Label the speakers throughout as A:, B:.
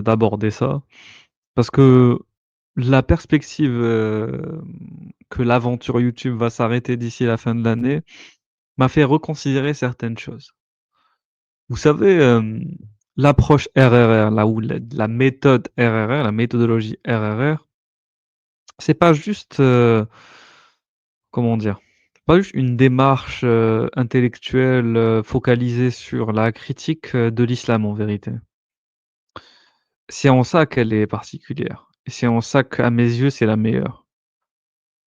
A: d'aborder ça parce que la perspective, que l'aventure YouTube va s'arrêter d'ici la fin de l'année m'a fait reconsidérer certaines choses. Vous savez, l'approche RRR, là où la méthode RRR, la méthodologie RRR, c'est pas juste, comment dire? Pas juste une démarche, intellectuelle, focalisée sur la critique, de l'islam en vérité. C'est en ça qu'elle est particulière et c'est en ça qu'à mes yeux, c'est la meilleure.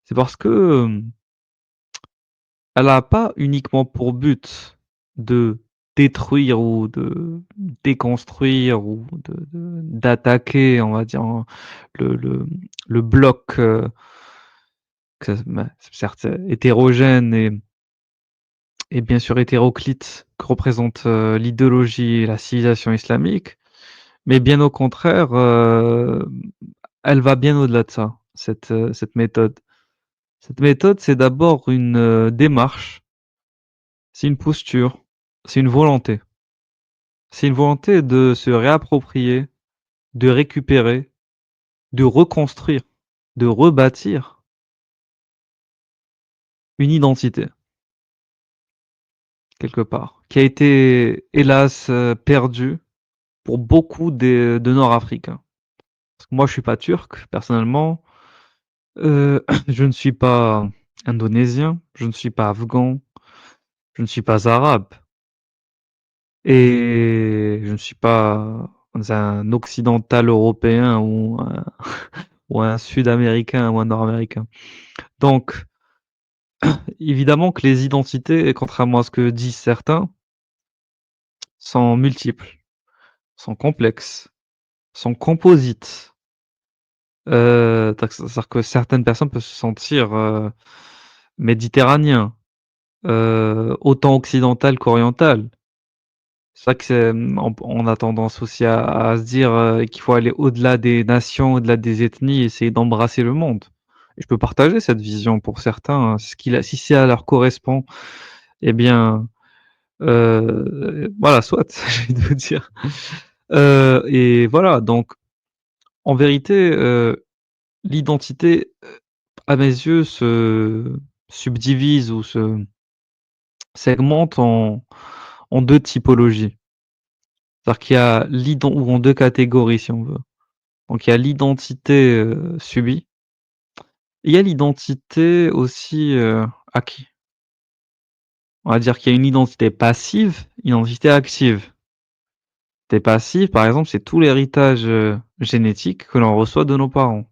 A: C'est parce que, elle a pas uniquement pour but de détruire ou de déconstruire ou d'attaquer, on va dire, le bloc, que certes hétérogène et bien sûr hétéroclite que représente, l'idéologie et la civilisation islamique, mais bien au contraire, elle va bien au-delà de ça, cette méthode. Cette méthode, c'est d'abord une, démarche, c'est une posture, c'est une volonté. C'est une volonté de se réapproprier, de récupérer, de reconstruire, de rebâtir une identité, quelque part, qui a été hélas, perdue pour beaucoup de Nord-Africains. Parce que moi je suis pas turc personnellement, je ne suis pas indonésien, je ne suis pas afghan, je ne suis pas arabe et je ne suis pas un occidental européen ou un ou un sud-américain ou un nord-américain. Donc évidemment que les identités, contrairement à ce que disent certains, sont multiples, sont complexes, sont composites. Donc c'est-à-dire que certaines personnes peuvent se sentir, méditerranéens, autant occidentales qu'orientales. C'est vrai que on a tendance aussi à se dire, qu'il faut aller au-delà des nations, au-delà des ethnies, essayer d'embrasser le monde. Et je peux partager cette vision pour certains, hein, si ça leur correspond, eh bien, voilà, soit, j'ai envie de vous dire. Et voilà, donc en vérité, l'identité, à mes yeux, se subdivise ou se segmente en 2 typologies. C'est-à-dire qu'il y a ou en 2 catégories si on veut. Donc il y a l'identité, subie, et il y a l'identité aussi, acquis. On va dire qu'il y a une identité passive, une identité active. T'es passif, par exemple, c'est tout l'héritage, génétique que l'on reçoit de nos parents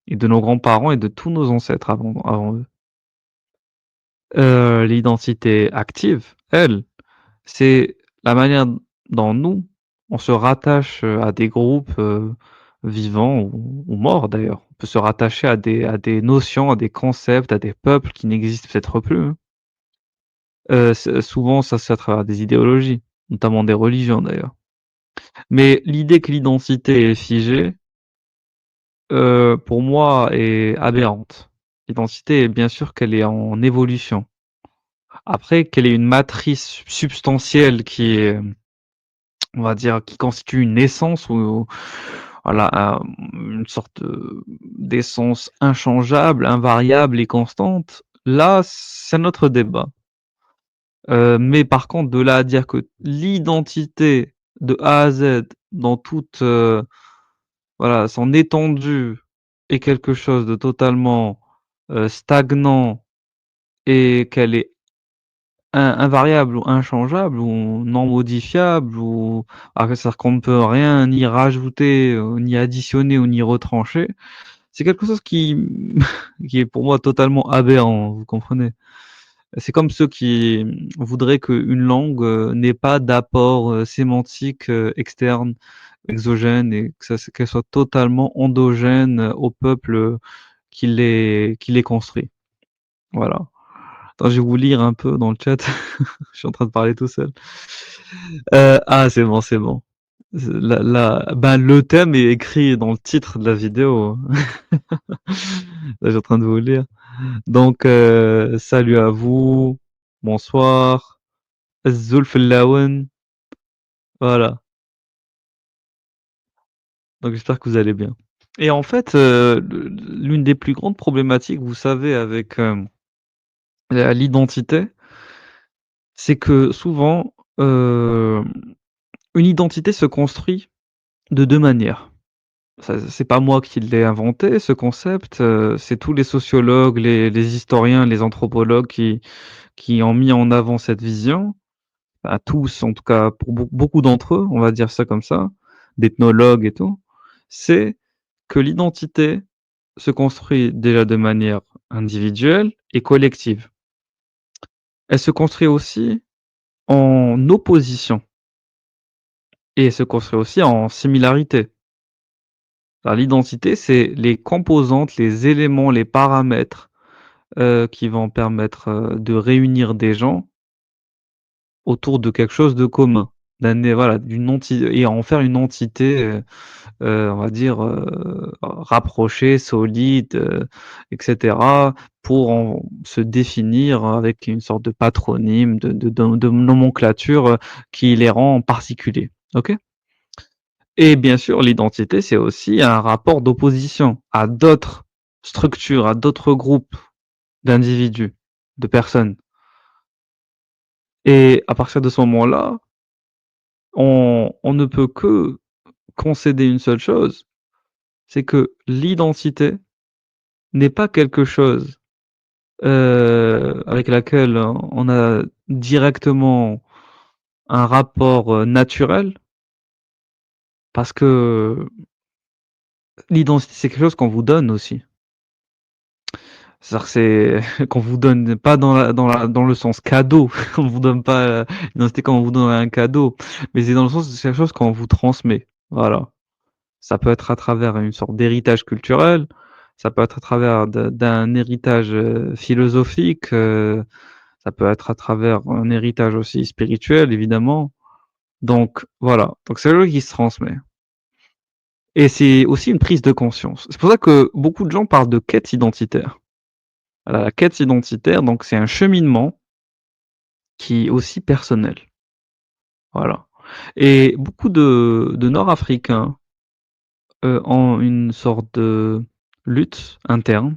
A: et de nos grands-parents et de tous nos ancêtres avant eux. L'identité active, elle, c'est la manière dont nous, on se rattache, à des groupes, vivants ou morts d'ailleurs. On peut se rattacher à des notions, à des concepts, à des peuples qui n'existent peut-être plus, hein. C'est souvent ça c'est à travers des idéologies, notamment des religions d'ailleurs. Mais l'idée que l'identité est figée, pour moi, est aberrante. L'identité, bien sûr qu'elle est en évolution. Après qu'elle ait une matrice substantielle qui est, on va dire, qui constitue une essence ou voilà, une sorte, d'essence inchangeable, invariable et constante, là, c'est un autre débat. Mais par contre, de là à dire que l'identité de A à Z dans toute, voilà, son étendue est quelque chose de totalement, stagnant et qu'elle est invariable ou inchangeable ou non modifiable ou c'est-à-dire qu'on ne peut rien ni rajouter, ni additionner ou ni retrancher. C'est quelque chose qui qui est pour moi totalement aberrant, vous comprenez? C'est comme ceux qui, voudraient qu'une langue, n'ait pas d'apport, sémantique, externe, exogène et que ça qu'elle soit totalement endogène, au peuple, qui les construit. Voilà. Attends, je vais vous lire un peu dans le chat. Je suis en train de parler tout seul. Ah, c'est bon, c'est bon. Ben, le thème est écrit dans le titre de la vidéo. Là, je suis en train de vous lire. Donc, salut à vous, bonsoir, Zulf Voilà. Donc j'espère que vous allez bien. Et en fait, l'une des plus grandes problématiques, vous savez, avec, l'identité, c'est que souvent, une identité se construit de 2 manières. Ça c'est pas moi qui l'ai inventé ce concept, c'est tous les sociologues, les historiens, les anthropologues qui ont mis en avant cette vision. Bah, tous, en tout cas pour beaucoup d'entre eux, on va dire ça comme ça, d'ethnologues et tout. C'est que l'identité se construit déjà de manière individuelle et collective. Elle se construit aussi en opposition et elle se construit aussi en similarité. Alors l'identité, c'est les composantes, les éléments, les paramètres, qui vont permettre, de réunir des gens autour de quelque chose de commun, voilà, d'une enti et en faire une entité, on va dire, rapprochée, solide, et cetera, pour en se définir avec une sorte de patronyme, de nomenclature, qui les rend particuliers. OK? Et bien sûr, l'identité, c'est aussi un rapport d'opposition à d'autres structures, à d'autres groupes d'individus, de personnes. Et à partir de ce moment-là, on ne peut que concéder une seule chose, c'est que l'identité n'est pas quelque chose, avec laquelle on a directement un rapport, naturel, parce que l'identité, c'est quelque chose qu'on vous donne aussi. C'est-à-dire que c'est qu'on vous donne pas dans le sens cadeau, on vous donne pas, l'identité comme on vous donne un cadeau, mais c'est dans le sens c'est quelque chose qu'on vous transmet, voilà. Ça peut être à travers une sorte d'héritage culturel, ça peut être à travers d'un héritage, philosophique, ça peut être à travers un héritage aussi spirituel évidemment. Donc voilà, donc c'est quelque chose qui se transmet et c'est aussi une prise de conscience. C'est pour ça que beaucoup de gens parlent de quête identitaire. Voilà, la quête identitaire, donc c'est un cheminement qui est aussi personnel, voilà et beaucoup de Nord-Africains, ont une sorte de lutte interne,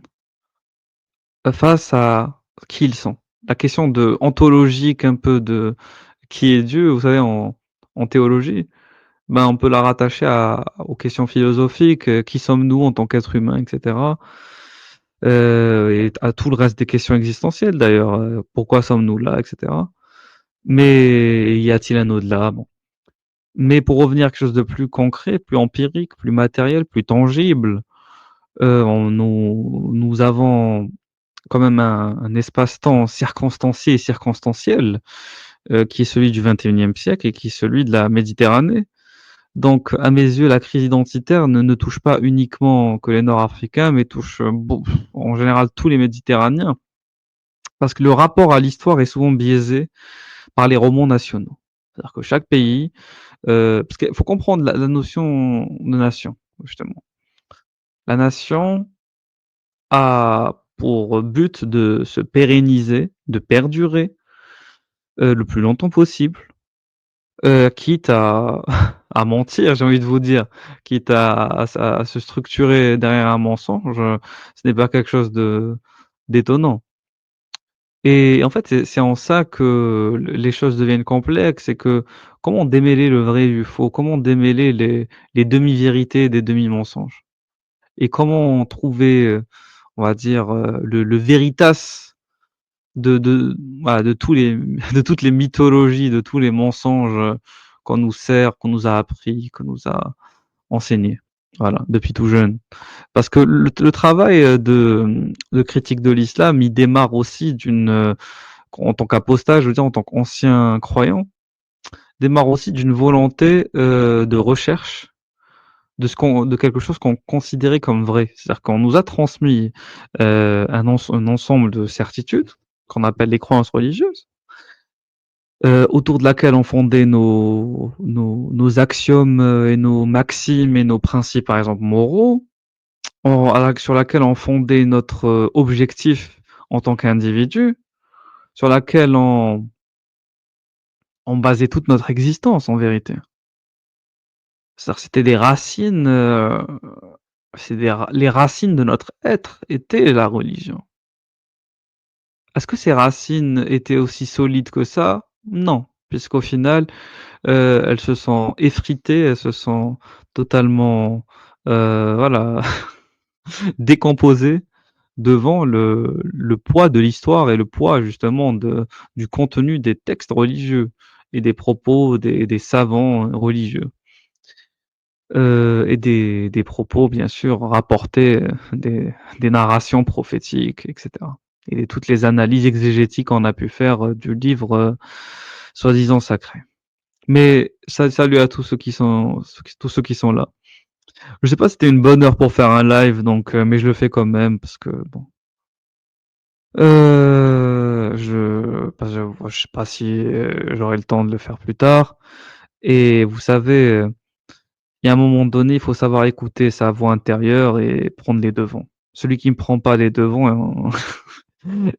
A: face à qui ils sont. La question de ontologique un peu de qui est Dieu, vous savez en théologie, ben, on peut la rattacher à aux questions philosophiques, qui sommes-nous en tant qu'êtres humains et cetera, et à tout le reste des questions existentielles d'ailleurs, pourquoi sommes-nous là et cetera. Mais y a-t-il un au-delà? Bon. Mais pour revenir à quelque chose de plus concret, plus empirique, plus matériel, plus tangible, nous avons quand même un espace-temps circonstancié et circonstanciel, qui est celui du XXIe siècle et qui est celui de la Méditerranée. Donc à mes yeux, la crise identitaire ne touche pas uniquement que les Nord-Africains, mais touche, en général tous les Méditerranéens. Parce que le rapport à l'histoire est souvent biaisé par les romans nationaux. C'est-à-dire que chaque pays, parce qu'il faut comprendre la notion de nation, justement. La nation a pour but de se pérenniser, de perdurer, le plus longtemps possible, quitte à à mentir, j'ai envie de vous dire, quitte à se structurer derrière un mensonge, ce n'est pas quelque chose d'étonnant et en fait, c'est en ça que les choses deviennent complexes et que comment démêler le vrai du faux? Comment démêler les demi-vérités des demi-mensonges? Et comment trouver, on va dire, le veritas de voilà, de tous les de toutes les mythologies, de tous les mensonges, qu'on nous sert, qu'on nous a appris, qu'on nous a enseignés, voilà, depuis tout jeune. Parce que le travail, de critique de l'islam, il démarre aussi en tant qu'apostat, je veux dire, en tant qu'ancien croyant, démarre aussi d'une volonté, de recherche de quelque chose qu'on considérait comme vrai. C'est-à-dire qu'on nous a transmis, un ensemble de certitudes qu'on appelle les croyances religieuses, autour de laquelle on fondait nos axiomes, et nos maximes et nos principes, par exemple, moraux, sur laquelle on fondait notre, objectif en tant qu'individu, sur laquelle on basait toute notre existence en vérité. C'est-à-dire c'était des racines, c'est des ra les racines de notre être étaient la religion. Est-ce que ces racines étaient aussi solides que ça? Non, puisqu'au final, elles se sont effritées, elles se sont totalement, voilà, décomposées devant le poids de l'histoire et le poids justement du contenu des textes religieux et des propos des savants religieux. Et des propos bien sûr rapportés, des narrations prophétiques et cetera et toutes les analyses exégétiques qu'on a pu faire, du livre, soi-disant sacré. Mais salut à tous ceux qui sont là. Je sais pas si c'était une bonne heure pour faire un live donc mais je le fais quand même parce que bon, je sais pas si, j'aurai le temps de le faire plus tard et vous savez, il y a un moment donné, il faut savoir écouter sa voix intérieure et prendre les devants. Celui qui ne prend pas les devants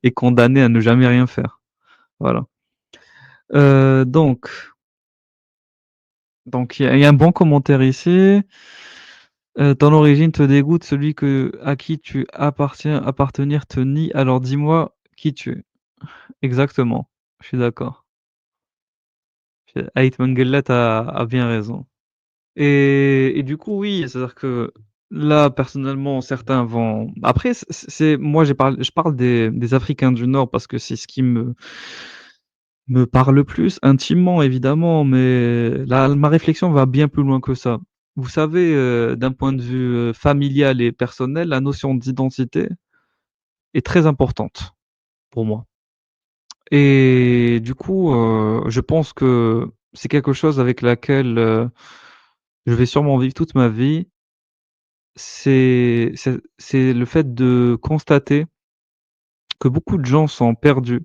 A: est condamné à ne jamais rien faire. Voilà. Donc il y a un bon commentaire ici. Ton origine te dégoûte, celui à qui tu appartiens appartenir te nie, alors dis-moi qui tu es. Exactement, je suis d'accord. Ait Mengellat a bien raison. Et du coup, oui, c'est-à-dire que là, personnellement, certains vont après c'est moi je parle des Africains du Nord parce que c'est ce qui me parle le plus intimement évidemment, mais ma réflexion va bien plus loin que ça. Vous savez, d'un point de vue, familial et personnel, la notion d'identité est très importante pour moi et du coup, je pense que c'est quelque chose avec laquelle, je vais sûrement vivre toute ma vie. C'est le fait de constater que beaucoup de gens sont perdus,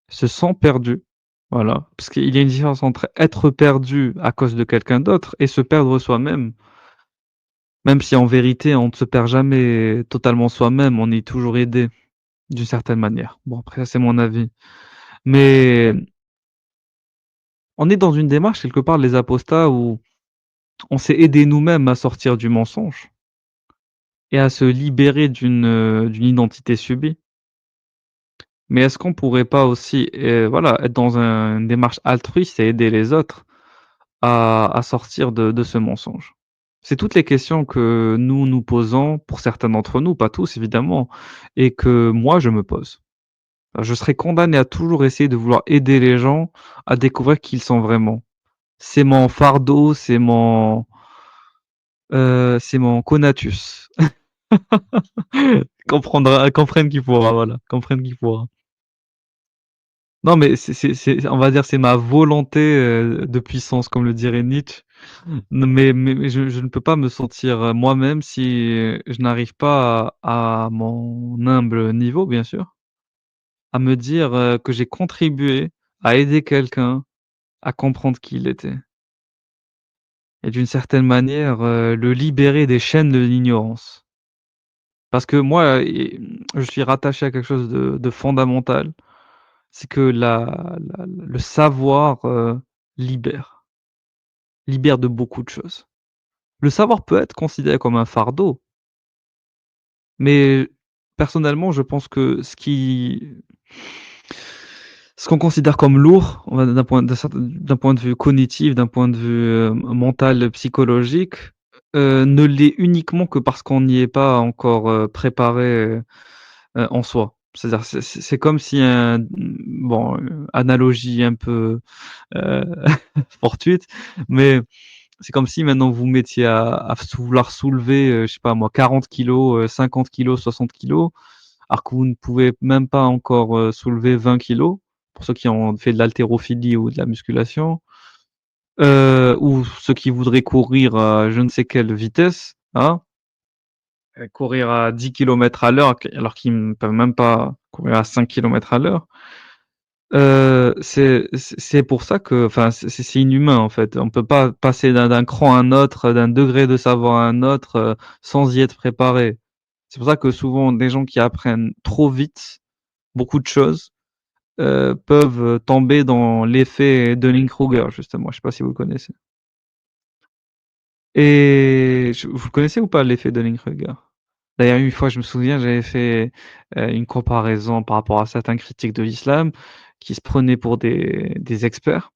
A: se sentent perdus, voilà. Parce qu'il y a une différence entre être perdu à cause de quelqu'un d'autre et se perdre soi-même. Même si en vérité on ne se perd jamais totalement soi-même, on est toujours aidé d'une certaine manière. Bon après ça c'est mon avis. Mais on est dans une démarche quelque part les apostats où on s'est aidé nous-mêmes à sortir du mensonge et à se libérer d'une identité subie. Mais est-ce qu'on pourrait pas aussi, voilà, être dans une démarche altruiste et aider les autres à sortir de ce mensonge? C'est toutes les questions que nous nous posons, pour certains d'entre nous, pas tous évidemment, et que moi je me pose. Je serais condamné à toujours essayer de vouloir aider les gens à découvrir qui ils sont vraiment. C'est mon fardeau, c'est mon conatus. Comprenne qui pourra, voilà, comprenne qui pourra. Non, mais c'est on va dire, c'est ma volonté, de puissance, comme le dirait Nietzsche. Mais je ne peux pas me sentir, moi-même si, je n'arrive pas à mon humble niveau, bien sûr, à me dire, que j'ai contribué à aider quelqu'un à comprendre qui il était et d'une certaine manière, le libérer des chaînes de l'ignorance. Parce que moi, je suis rattaché à quelque chose de fondamental, c'est que le savoir, libère de beaucoup de choses. Le savoir peut être considéré comme un fardeau, mais personnellement, je pense que ce qu'on considère comme lourd, on va d'un point de vue cognitif, d'un point de vue, mental, psychologique, ne l'est uniquement que parce qu'on n'y est pas encore, préparé, en soi. C'est-à-dire c'est comme si bon, analogie un peu, heu, fortuite, mais c'est comme si maintenant vous mettiez vouloir soulever, je sais pas moi, 40 kilos, 50 kilos, 60 kilos, alors que vous ne pouvez même pas encore, soulever 20 kilos, pour ceux qui ont fait de l'haltérophilie ou de la musculation, ou ceux qui voudraient courir à je ne sais quelle vitesse, hein, courir à 10 kilomètres à l'heure alors qu'ils ne peuvent même pas courir à 5 kilomètres à l'heure. C'est pour ça que enfin, c'est inhumain, en fait. On peut pas passer d'un cran à un autre, d'un degré de savoir à un autre, sans y être préparé. C'est pour ça que souvent des gens qui apprennent trop vite beaucoup de choses, peuvent, tomber dans l'effet Dunning-Kruger justement. Je sais pas si vous connaissez? Et vous le connaissez ou pas l'effet Dunning-Kruger? D'ailleurs, une fois, je me souviens, j'avais fait une comparaison par rapport à certains critiques de l'islam qui se prenaient pour des experts.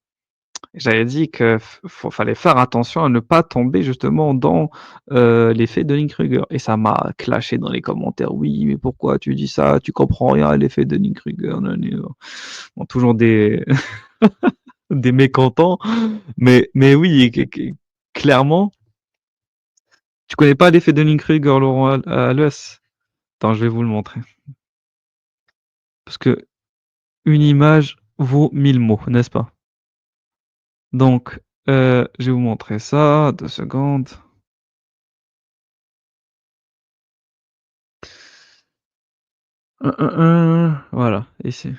A: J'avais dit que fallait faire attention à ne pas tomber justement dans l'effet Dunning-Kruger. Et ça m'a clashé dans les commentaires. Oui, mais pourquoi tu dis ça? Tu comprends rien à l'effet Dunning-Kruger. Bon, toujours des, des mécontents. Mais oui, clairement, tu connais pas l'effet Dunning-Kruger, Laurent Alès? Attends, je vais vous le montrer. Parce que une image vaut 1000 mots, n'est-ce pas? Donc, je vais vous montrer ça, 2 secondes. Voilà, ici.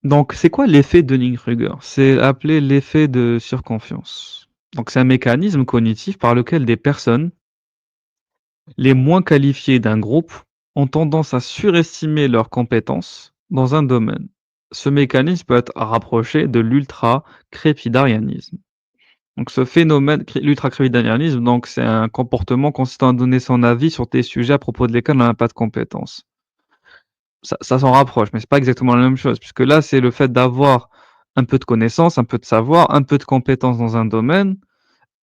A: Donc, c'est quoi l'effet Dunning-Kruger? C'est appelé l'effet de surconfiance. Donc, c'est un mécanisme cognitif par lequel des personnes les moins qualifiées d'un groupe ont tendance à surestimer leurs compétences dans un domaine. Ce mécanisme peut être rapproché de l'ultra-crépidarianisme. Donc ce phénomène, l'ultracrépidarianisme, donc c'est un comportement consistant à donner son avis sur des sujets à propos de lesquels on n'a pas de compétences. Ça s'en rapproche, mais c'est pas exactement la même chose, puisque là, c'est le fait d'avoir un peu de connaissances, un peu de savoir, un peu de compétences dans un domaine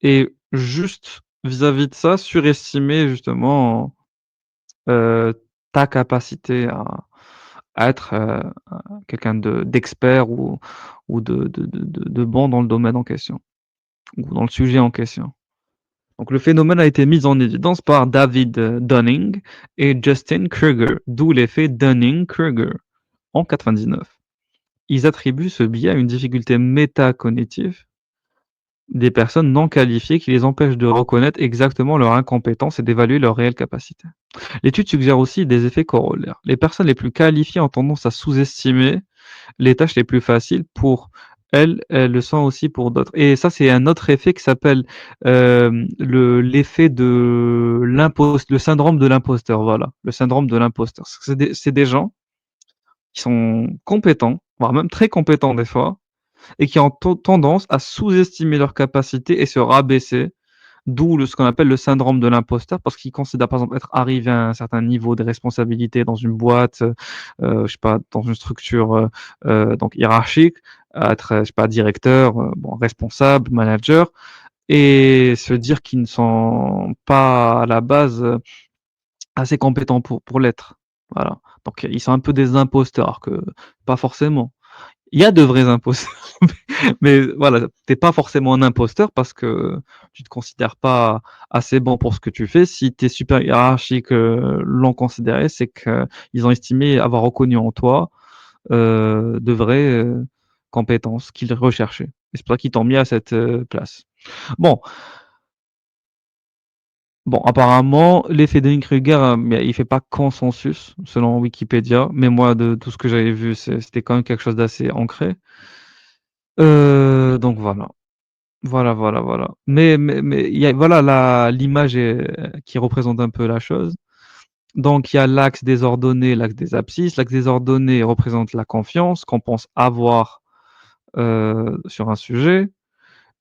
A: et juste vis-à-vis de ça, surestimer justement, heu, ta capacité à être, quelqu'un d'expert ou de bon dans le domaine en question ou dans le sujet en question. Donc le phénomène a été mis en évidence par David Dunning et Justin Kruger, d'où l'effet Dunning-Kruger en 99. Ils attribuent ce biais à une difficulté métacognitive des personnes non qualifiées qui les empêche de reconnaître exactement leur incompétence et d'évaluer leurs réelles capacités. L'étude suggère aussi des effets corollaires. Les personnes les plus qualifiées ont tendance à sous-estimer les tâches les plus faciles pour elles, elles le sont aussi pour d'autres. Et ça, c'est un autre effet qui s'appelle l'effet de le syndrome de l'imposteur. Voilà, le syndrome de l'imposteur. C'est des gens qui sont compétents, voire même très compétents des fois, et qui ont tendance à sous-estimer leurs capacités et se rabaisser. D'où ce qu'on appelle le syndrome de l'imposteur, parce qu'ils considèrent par exemple être arrivé à un certain niveau de responsabilité dans une boîte, je sais pas, dans une structure donc hiérarchique, à être, je sais pas, directeur, bon, responsable, manager, et se dire qu'ils ne sont pas à la base assez compétents pour l'être. Voilà. Donc ils sont un peu des imposteurs, alors que pas forcément. Il y a de vrais imposteurs, mais voilà, t'es pas forcément un imposteur parce que tu te considères pas assez bon pour ce que tu fais. Si tes supérieurs hiérarchiques l'ont considéré, c'est qu'ils ont estimé avoir reconnu en toi de vraies compétences qu'ils recherchaient. Et c'est pour ça qu'ils t'ont mis à cette place. Bon, bon, apparemment, l'effet Dunning-Kruger, mais il fait pas consensus selon Wikipédia, mais moi, de tout ce que j'avais vu, c'était quand même quelque chose d'assez ancré. Donc voilà. Voilà. Mais il y a voilà l'image qui représente un peu la chose. Donc il y a l'axe désordonné, l'axe des abscisses. L'axe désordonné représente la confiance qu'on pense avoir, sur un sujet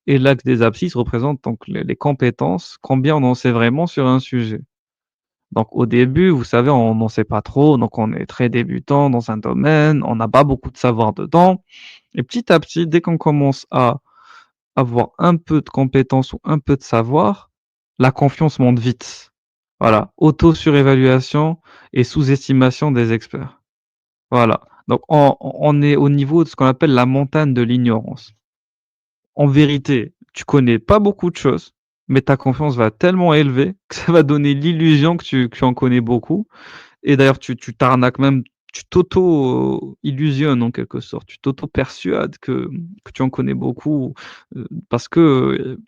A: et l'axe des abscisses représente donc les compétences, combien on en sait vraiment sur un sujet. Donc au début, vous savez, on n'en sait pas trop, donc on est très débutant dans un domaine, on n'a pas beaucoup de savoir dedans et petit à petit, dès qu'on commence à avoir un peu de compétences ou un peu de savoir, la confiance monte vite. Voilà, auto-surévaluation et sous-estimation des experts. Voilà, donc on est au niveau de ce qu'on appelle la montagne de l'ignorance. En vérité, tu connais pas beaucoup de choses, mais ta confiance va tellement élever que ça va donner l'illusion que tu en connais beaucoup et d'ailleurs tu t'arnaques même, tu t'auto, illusionnes en quelque sorte. Tu t'auto-persuades que tu en connais beaucoup, parce que,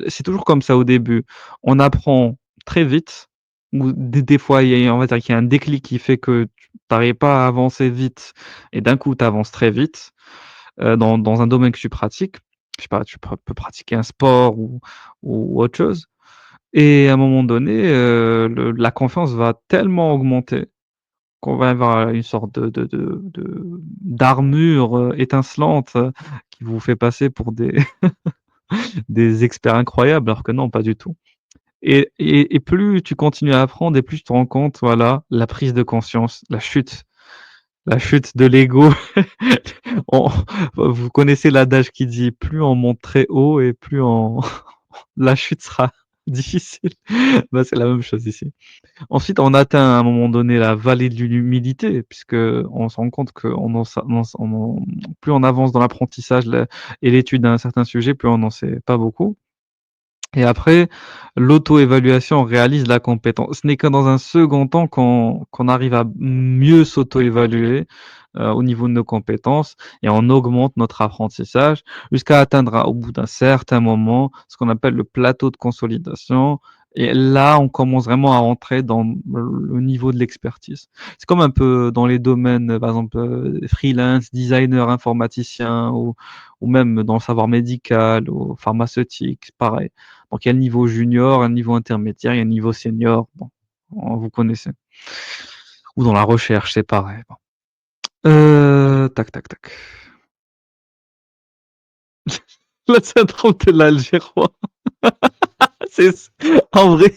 A: c'est toujours comme ça au début. On apprend très vite ou des fois, on va dire qu'il y a un déclic qui fait que tu n'arrives pas à avancer vite et d'un coup, tu avances très vite, dans un domaine que tu pratiques. Je sais pas, tu peux pratiquer un sport ou autre chose et à un moment donné, la confiance va tellement augmenter qu'on va avoir une sorte d'armure, étincelante, qui vous fait passer pour des des experts incroyables, alors que non, pas du tout. Et plus tu continues à apprendre et plus tu te rends compte, voilà, la prise de conscience, la chute de l'ego. On Vous connaissez l'adage qui dit: «Plus on monte très haut et plus on la chute sera difficile». Bah, c'est la même chose ici. Ensuite, on atteint à un moment donné la vallée de l'humilité, puisqu'on se rend compte qu'on en sa on s on en plus on avance dans l'apprentissage et l'étude d'un certain sujet, plus on n'en sait pas beaucoup. Et après, l'auto-évaluation réalise la compétence. Ce n'est que dans un second temps qu'on arrive à mieux s'auto-évaluer, au niveau de nos compétences et on augmente notre apprentissage jusqu'à atteindre au bout d'un certain moment ce qu'on appelle le plateau de consolidation et là, on commence vraiment à rentrer dans le niveau de l'expertise. C'est comme un peu dans les domaines, par exemple, freelance, designer, informaticien ou même dans le savoir médical ou pharmaceutique, pareil. Donc il y a le niveau junior, un niveau intermédiaire, il y a le niveau senior, bon, vous connaissez. Ou dans la recherche, c'est pareil, bon. Tac, tac, tac. Le syndrome de l'Algérois. C'est en vrai,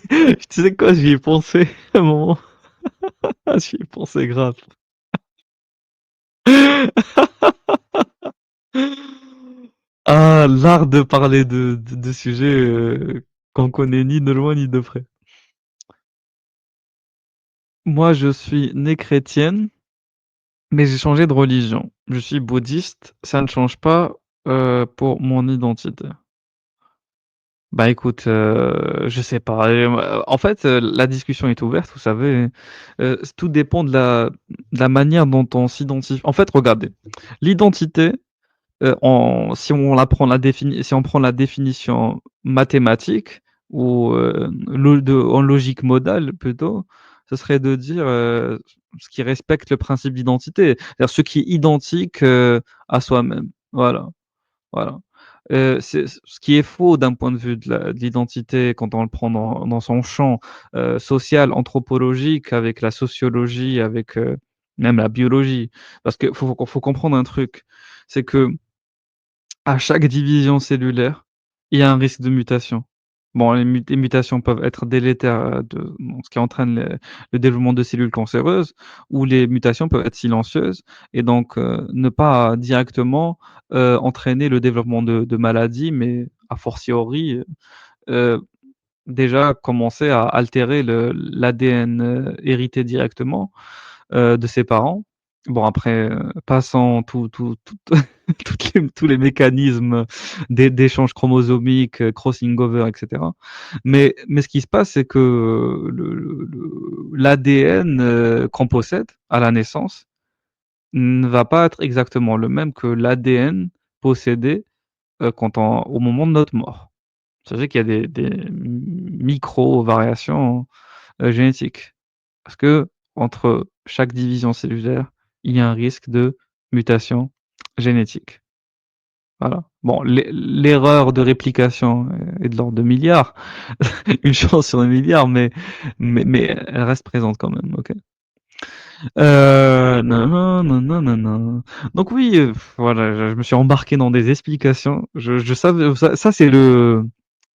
A: tu sais quoi? J'y ai pensé à un moment. Ah, j'y ai pensé grave. Ah, l'art de parler de sujets, qu'on connaît ni de loin ni de près. Moi, je suis né chrétienne, mais j'ai changé de religion. Je suis bouddhiste, ça ne change pas, pour mon identité. Bah, écoute, je sais pas, en fait, la discussion est ouverte, vous savez, tout dépend de la manière dont on s'identifie. En fait, regardez, l'identité, en si on la prend la défini si on prend la définition mathématique ou, en logique modale plutôt, ce serait de dire, ce qui respecte le principe d'identité, c'est-à-dire ce qui est identique, à soi-même. Voilà. Voilà. C'est ce qui est faux d'un point de vue de l'identité quand on le prend dans son champ, social, anthropologique, avec la sociologie, avec, même la biologie. Parce que faut comprendre un truc, c'est que à chaque division cellulaire, il y a un risque de mutation. Bon, les mutations peuvent être délétères, ce qui entraîne le développement de cellules cancéreuses ou les mutations peuvent être silencieuses et donc ne pas directement, entraîner le développement de maladies, mais a fortiori, heu, déjà commencer à altérer l'ADN, hérité directement, de ses parents. Bon après, passant tous les mécanismes d'échange chromosomique, crossing over et cetera. Mais ce qui se passe, c'est que l'ADN, qu'on possède à la naissance ne va pas être exactement le même que l'ADN possédé, quand on au moment de notre mort. Sachez qu'il y a des micro-variations, génétiques. Parce qu'entre chaque division cellulaire, il y a un risque de mutation génétique. Voilà. Bon, l'erreur de réplication est de l'ordre de milliards, une chance sur un milliard, mais elle reste présente quand même, OK? Nin nin, nin nin nin nin. Donc oui, voilà, je me suis embarqué dans des explications. Je savais ça c'est le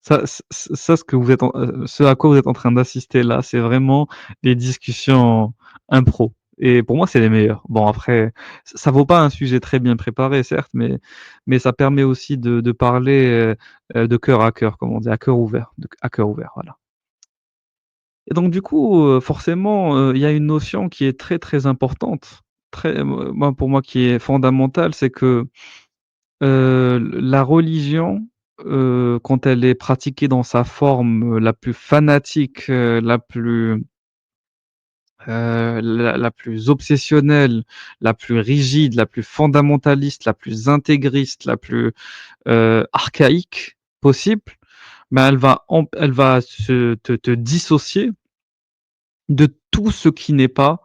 A: ça ce que vous êtes ce à quoi vous êtes en train d'assister là, c'est vraiment les discussions impro et pour moi, c'est les meilleures. Bon après, ça vaut pas un sujet très bien préparé certes, mais ça permet aussi de parler, de cœur à cœur, comme on dit, à cœur ouvert, à cœur ouvert, voilà. Et donc du coup, forcément, il y a une notion qui est très, très importante, très moi pour moi qui est fondamentale, c'est que, la religion, quand elle est pratiquée dans sa forme, la plus fanatique, la plus obsessionnelle, la plus rigide, la plus fondamentaliste, la plus intégriste, la plus, archaïque possible, ben, elle va se te dissocier de tout ce qui n'est pas,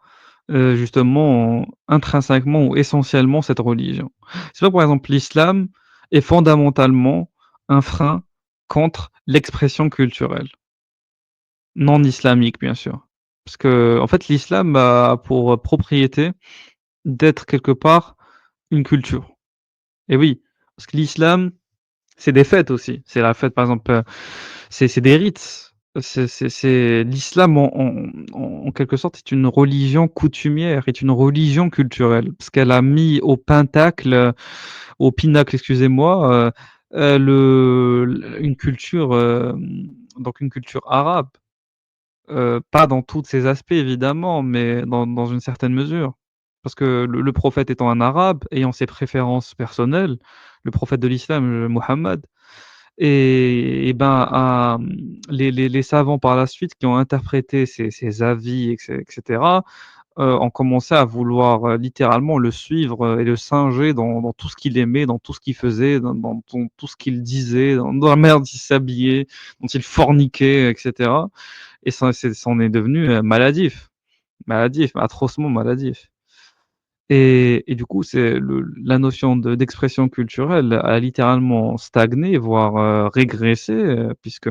A: justement, intrinsèquement ou essentiellement cette religion. C'est pas par exemple l'islam est fondamentalement un frein contre l'expression culturelle, non islamique bien sûr. Parce qu'en fait l'islam a pour propriété d'être quelque part une culture. Et oui, parce que l'islam C'est des fêtes aussi. C'est la fête, par exemple, c'est des rites. C'est l'islam en quelque sorte est une religion coutumière, est une religion culturelle, parce qu'elle a mis au pentacle, au pinacle, excusez-moi, une culture, donc une culture arabe. Pas dans tous ses aspects évidemment, mais dans une certaine mesure. Parce que le prophète étant un arabe, ayant ses préférences personnelles, le prophète de l'islam, Mohammed ben, les savants par la suite qui ont interprété ces avis et cetera, ont commencé à vouloir, littéralement le suivre, et le singer dans tout ce qu'il aimait, dans tout ce qu'il faisait, dans tout ce qu'il disait, dans la manière dont il s'habillait, dont il forniquait et cetera. Et c'en est devenu, maladif, maladif, atrocement maladif. Et du coup, c'est la notion d'expression culturelle a littéralement stagné, voire, régressé, puisque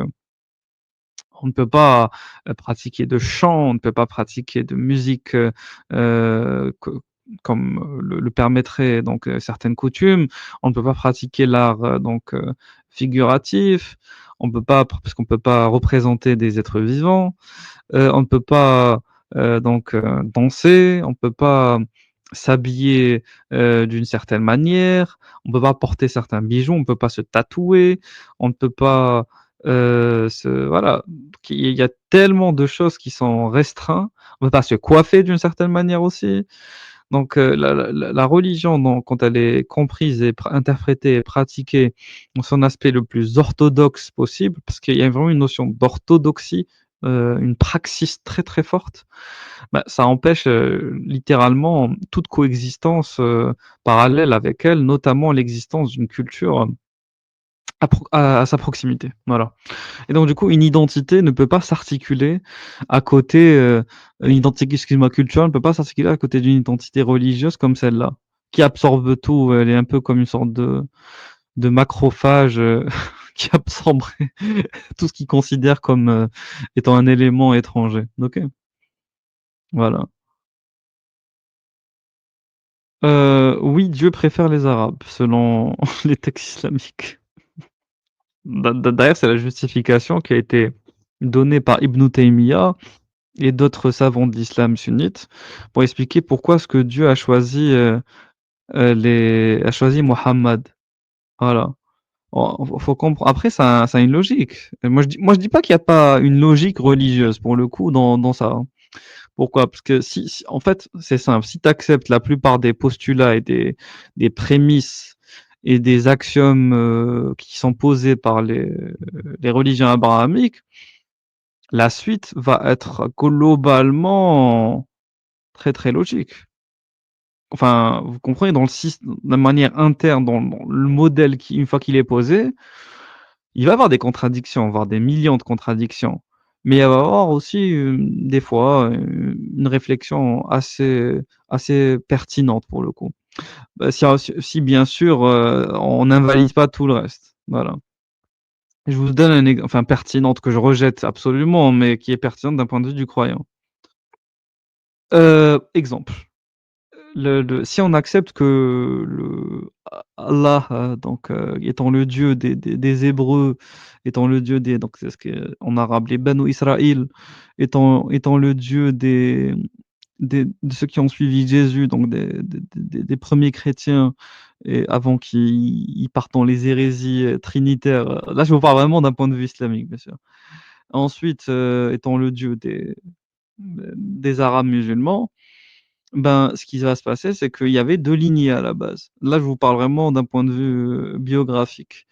A: on ne peut pas, pratiquer de chant, on ne peut pas pratiquer de musique, co comme, le permettraient donc, certaines coutumes. On ne peut pas pratiquer l'art, donc, figuratif. On peut pas parce qu'on peut pas représenter des êtres vivants. On ne peut pas, donc, danser, on ne peut pas s'habiller, d'une certaine manière, on ne peut pas porter certains bijoux, on ne peut pas se tatouer, on ne peut pas, se voilà, donc il y a tellement de choses qui sont restreintes. On ne peut pas se coiffer d'une certaine manière aussi. Donc, la religion donc quand elle est comprise et interprétée et pratiquée dans son aspect le plus orthodoxe possible, parce qu'il y a vraiment une notion d'orthodoxie, une praxis très, très forte, bah, ça empêche, littéralement toute coexistence, parallèle avec elle, notamment l'existence d'une culture, à sa proximité, voilà. Et donc du coup, une identité ne peut pas s'articuler à côté, une identité, excuse-moi, culturelle ne peut pas s'articuler à côté d'une identité religieuse comme celle-là, qui absorbe tout. Elle est un peu comme une sorte de macrophage, qui absorberait tout ce qu'il considère comme, étant un élément étranger. OK, voilà. Oui, Dieu préfère les Arabes selon les textes islamiques. D'ailleurs, c'est la justification qui a été donnée par Ibn Taymiyya et d'autres savants de l'islam sunnite pour expliquer pourquoi est-ce que Dieu a choisi, Mohammed. Voilà. Faut comprendre. Après ça a une logique. Et moi je dis pas qu'il y a pas une logique religieuse pour le coup dans ça, hein. Pourquoi? Parce que si en fait, c'est simple, si tu acceptes la plupart des postulats et des prémices et des axiomes, qui sont posés par les religions abrahamiques, la suite va être globalement très, très logique. Enfin, vous comprenez dans de manière interne, dans le modèle qui une fois qu'il est posé, il va y avoir des contradictions, voire des millions de contradictions. Mais il va y avoir aussi, des fois, une réflexion assez pertinente pour le coup. Bah, si bien sûr, on n'invalide pas tout le reste. Voilà. Je vous donne enfin pertinente que je rejette absolument, mais qui est pertinente d'un point de vue du croyant. Exemple. Si on accepte que Allah, donc, étant le Dieu des Hébreux, étant le Dieu des donc c'est ce qu'en arabe les Banu Israël, étant le Dieu de ceux qui ont suivi Jésus, donc des 1ers chrétiens et avant qu'ils partent dans les hérésies, trinitaires, là je vous parle vraiment d'un point de vue islamique, bien sûr. Ensuite, étant le Dieu des Arabes musulmans, ben, ce qui va se passer, c'est qu'il y avait 2 lignées à la base. Là, je vous parle vraiment d'un point de vue, biographique.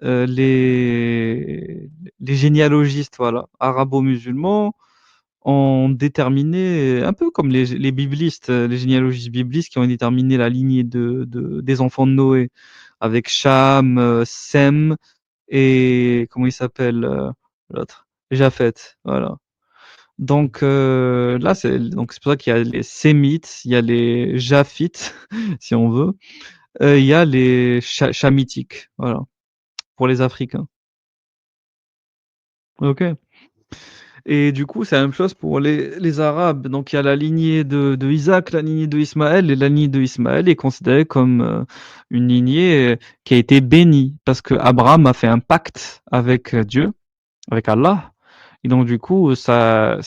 A: Les généalogistes, voilà, arabo-musulmans ont déterminé, un peu comme les biblistes, les généalogistes biblistes qui ont déterminé la lignée des enfants de Noé avec Cham, Sem et comment il s'appelle, l'autre? Japheth, voilà. Donc, là, c'est pour ça qu'il y a les Sémites, il y a les Japhites, si on veut, il y a les Chamitiques, voilà, pour les Africains. OK. Et du coup, c'est la même chose pour les Arabes. Donc il y a la lignée de Isaac, la lignée de Ismaël, et la lignée de Ismaël est considérée comme une lignée qui a été bénie parce que Abraham a fait un pacte avec Dieu, avec Allah. Et donc du coup, la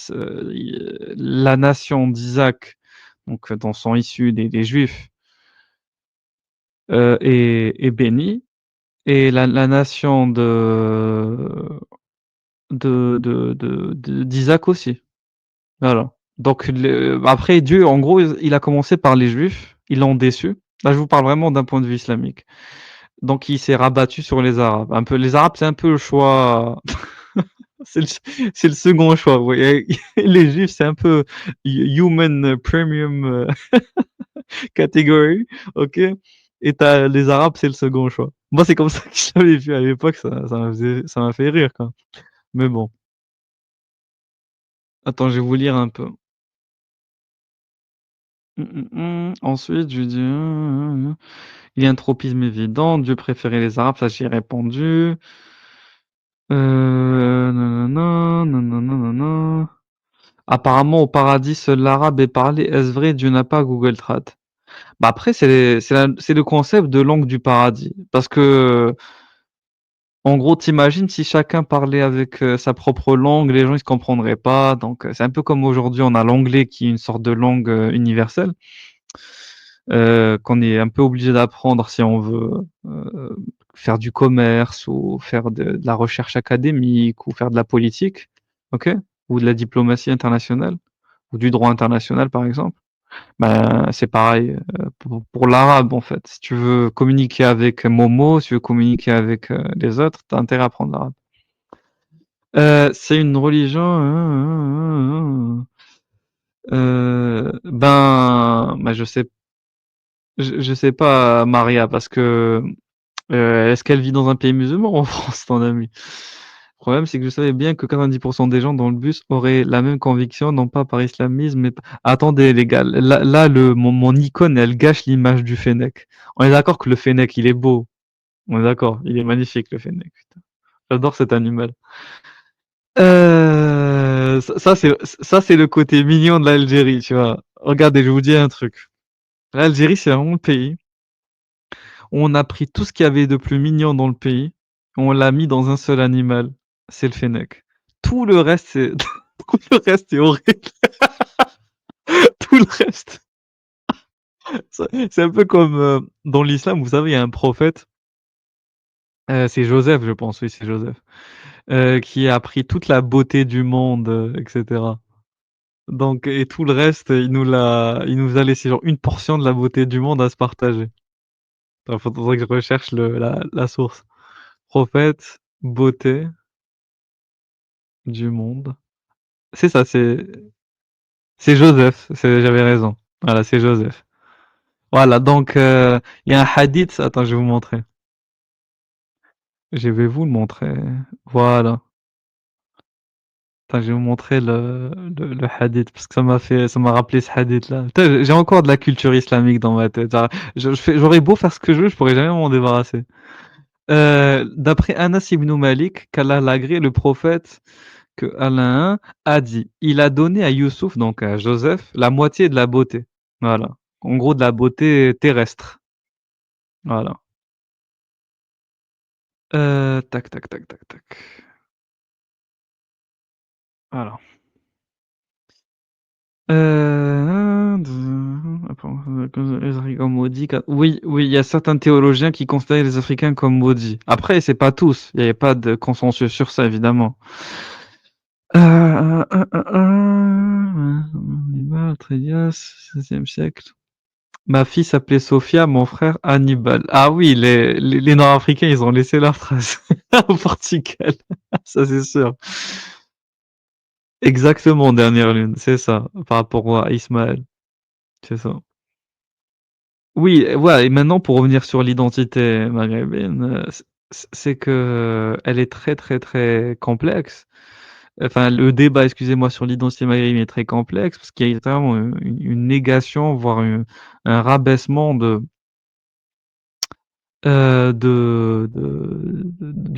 A: nation d'Isaac, donc dont sont issus des Juifs, est bénie, et la nation d'Isaac aussi. Voilà. Donc après Dieu, en gros, il a commencé par les Juifs, ils l'ont déçu. Là, je vous parle vraiment d'un point de vue islamique. Donc il s'est rabattu sur les Arabes. Un peu, les Arabes, c'est un peu le choix. C'est le second choix. Vous voyez. Les Juifs, c'est un peu human premium category, ok. Et t'as les Arabes, c'est le second choix. Moi, c'est comme ça que je l'avais vu à l'époque. Ça m'a fait rire, quoi. Mais bon. Attends, je vais vous lire un peu. Ensuite, je dis, il y a un tropisme évident. Dieu préférait les Arabes, ça j'y ai répondu. Nanana, nanana, nanana. Apparemment, au paradis, seul l'arabe est parlé. Est-ce vrai? Dieu n'a pas Google Trad. Bah après, c'est le concept de langue du paradis. Parce que, en gros, t'imagines si chacun parlait avec sa propre langue, les gens ils se comprendraient pas. Donc, c'est un peu comme aujourd'hui, on a l'anglais qui est une sorte de langue universelle. Qu'on est un peu obligé d'apprendre si on veut faire du commerce ou faire de la recherche académique ou faire de la politique, ok? Ou de la diplomatie internationale ou du droit international par exemple. Ben, c'est pareil pour l'arabe en fait. Si tu veux communiquer avec Momo, si tu veux communiquer avec les autres, t'as intérêt à apprendre l'arabe. C'est une religion. Ben, je sais pas, Maria, parce que est-ce qu'elle vit dans un pays musulman ou en France, ton amie? Le problème, c'est que je savais bien que 90% des gens dans le bus auraient la même conviction, non pas par islamisme, mais attendez, les gars, là, mon icône, elle gâche l'image du Fennec. On est d'accord que le Fennec, il est beau. On est d'accord, il est magnifique, le Fennec. Putain. J'adore cet animal. Ça, c'est le côté mignon de l'Algérie, tu vois. Regardez, je vous dis un truc. L'Algérie, c'est vraiment le pays. On a pris tout ce qu'il y avait de plus mignon dans le pays, on l'a mis dans un seul animal, c'est le fennec. Tout le reste, c'est tout le reste est horrible. Tout le reste, c'est un peu comme dans l'islam, vous savez, il y a un prophète, c'est Joseph, je pense, oui, c'est Joseph, qui a pris toute la beauté du monde, etc. Donc, et tout le reste, il nous a laissé genre une portion de la beauté du monde à se partager. Il faudrait que je recherche la source. Prophète, beauté du monde. C'est ça, c'est Joseph, j'avais raison. Voilà, c'est Joseph. Voilà, donc il y a un hadith, attends, je vais vous montrer. Je vais vous le montrer. Voilà. Attends, je vais vous montrer le hadith parce que ça m'a rappelé ce hadith-là. Putain, j'ai encore de la culture islamique dans ma tête. Genre, j'aurais beau faire ce que je veux, je pourrais jamais m'en débarrasser. D'après Anas ibn Malik, qu'Allah l'agré, le prophète que Allah a dit, il a donné à Youssouf, donc à Joseph, la moitié de la beauté. Voilà. En gros, de la beauté terrestre. Voilà. Tac, tac, tac, tac, tac. Voilà. Les Africains maudits. Oui, oui, il y a certains théologiens qui considèrent les Africains comme maudits. Après, c'est pas tous. Il n'y avait pas de consensus sur ça, évidemment. Trias, 16e siècle. Ma fille s'appelait Sophia, mon frère Hannibal. Ah oui, les Nord-Africains, ils ont laissé leur trace au Portugal. Ça, c'est sûr. Exactement, dernière lune, c'est ça, par rapport à Ismaël, c'est ça. Oui, voilà, et maintenant pour revenir sur l'identité maghrébine, c'est que elle est très, très, très complexe. Enfin, le débat, excusez-moi, sur l'identité maghrébine est très complexe parce qu'il y a vraiment une négation, voire un rabaissement Du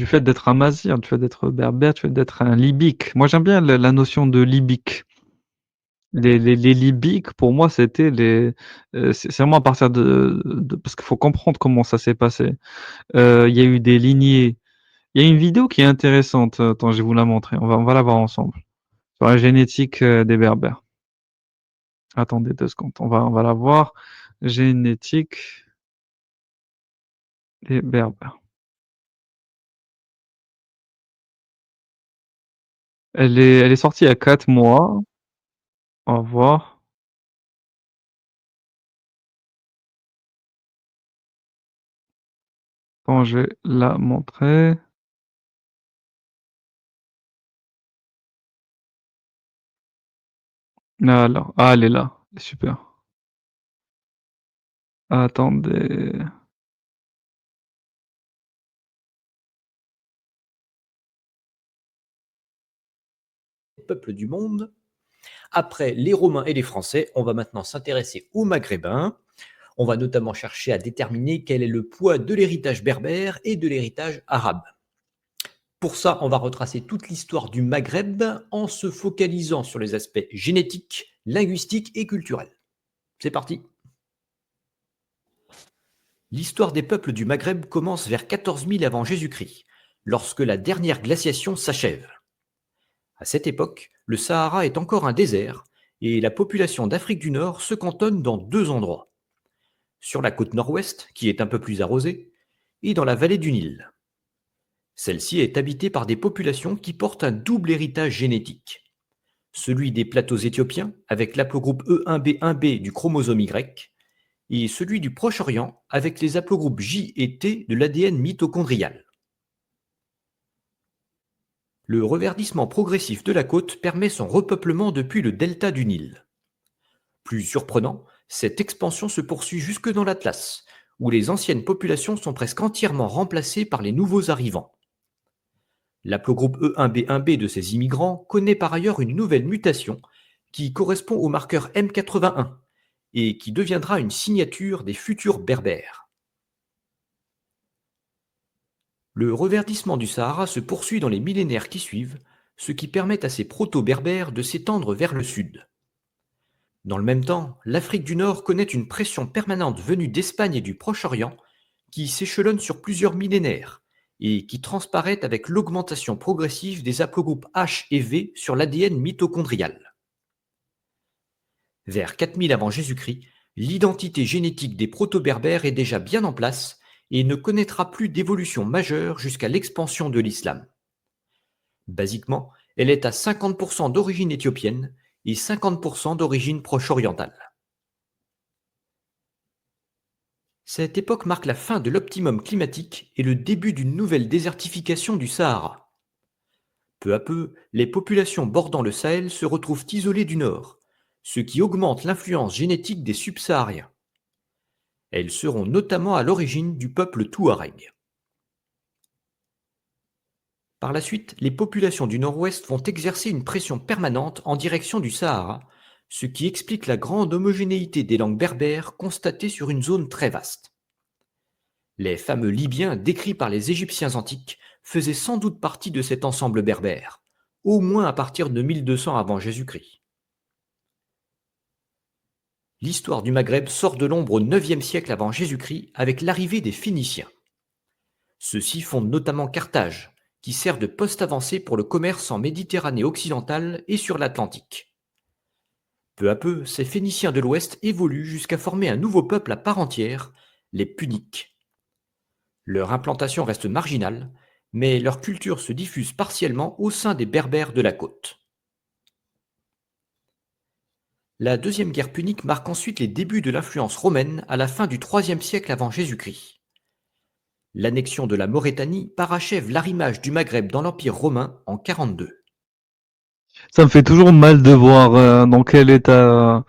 A: fait d'être amazigh, du fait d'être berbère, du fait d'être un libyque. Moi, j'aime bien la notion de libyque. Les Libyques, pour moi, c'était c'est vraiment à partir de parce qu'il faut comprendre comment ça s'est passé. Il y a eu des lignées. Il y a une vidéo qui est intéressante, attends, je vais vous la montrer. On va la voir ensemble. Sur la génétique, des Berbères. Attendez 2 secondes, on va la voir. Génétique des Berbères. Elle est sortie il y a 4 mois. On va voir. Attends, je vais la montrer. Alors, ah, elle est là. Super. Attendez.
B: Peuples du monde. Après les Romains et les Français, on va maintenant s'intéresser aux Maghrébins. On va notamment chercher à déterminer quel est le poids de l'héritage berbère et de l'héritage arabe. Pour ça, on va retracer toute l'histoire du Maghreb en se focalisant sur les aspects génétiques, linguistiques et culturels. C'est parti. L'histoire des peuples du Maghreb commence vers 14 000 avant Jésus-Christ, lorsque la dernière glaciation s'achève. À cette époque, le Sahara est encore un désert et la population d'Afrique du Nord se cantonne dans 2 endroits. Sur la côte nord-ouest, qui est un peu plus arrosée, et dans la vallée du Nil. Celle-ci est habitée par des populations qui portent un double héritage génétique. Celui des plateaux éthiopiens, avec l'aplogroupe E1B1B du chromosome Y, et celui du Proche-Orient, avec les haplogroupes J et T de l'ADN mitochondrial. Le reverdissement progressif de la côte permet son repeuplement depuis le delta du Nil. Plus surprenant, cette expansion se poursuit jusque dans l'Atlas, où les anciennes populations sont presque entièrement remplacées par les nouveaux arrivants. L'aplogroupe E1B1B de ces immigrants connaît par ailleurs une nouvelle mutation qui correspond au marqueur M81 et qui deviendra une signature des futurs berbères. Le reverdissement du Sahara se poursuit dans les millénaires qui suivent, ce qui permet à ces proto-berbères de s'étendre vers le sud. Dans le même temps, l'Afrique du Nord connaît une pression permanente venue d'Espagne et du Proche-Orient qui s'échelonne sur plusieurs millénaires et qui transparaît avec l'augmentation progressive des haplogroupes H et V sur l'ADN mitochondrial. Vers 4000 avant Jésus-Christ, l'identité génétique des proto-berbères est déjà bien en place et ne connaîtra plus d'évolution majeure jusqu'à l'expansion de l'islam. Basiquement, elle est à 50% d'origine éthiopienne et 50% d'origine proche-orientale. Cette époque marque la fin de l'optimum climatique et le début d'une nouvelle désertification du Sahara. Peu à peu, les populations bordant le Sahel se retrouvent isolées du nord, ce qui augmente l'influence génétique des subsahariens. Elles seront notamment à l'origine du peuple touareg. Par la suite, les populations du nord-ouest vont exercer une pression permanente en direction du Sahara, ce qui explique la grande homogénéité des langues berbères constatée sur une zone très vaste. Les fameux Libyens décrits par les Égyptiens antiques faisaient sans doute partie de cet ensemble berbère, au moins à partir de 1200 avant Jésus-Christ. L'histoire du Maghreb sort de l'ombre au IXe siècle avant Jésus-Christ avec l'arrivée des Phéniciens. Ceux-ci fondent notamment Carthage, qui sert de poste avancé pour le commerce en Méditerranée occidentale et sur l'Atlantique. Peu à peu, ces Phéniciens de l'Ouest évoluent jusqu'à former un nouveau peuple à part entière, les Puniques. Leur implantation reste marginale, mais leur culture se diffuse partiellement au sein des Berbères de la côte. La deuxième guerre punique marque ensuite les débuts de l'influence romaine à la fin du IIIe siècle avant Jésus-Christ. L'annexion de la Maurétanie parachève l'arrimage du Maghreb dans l'Empire romain en 42.
A: Ça me fait toujours mal de voir dans quel état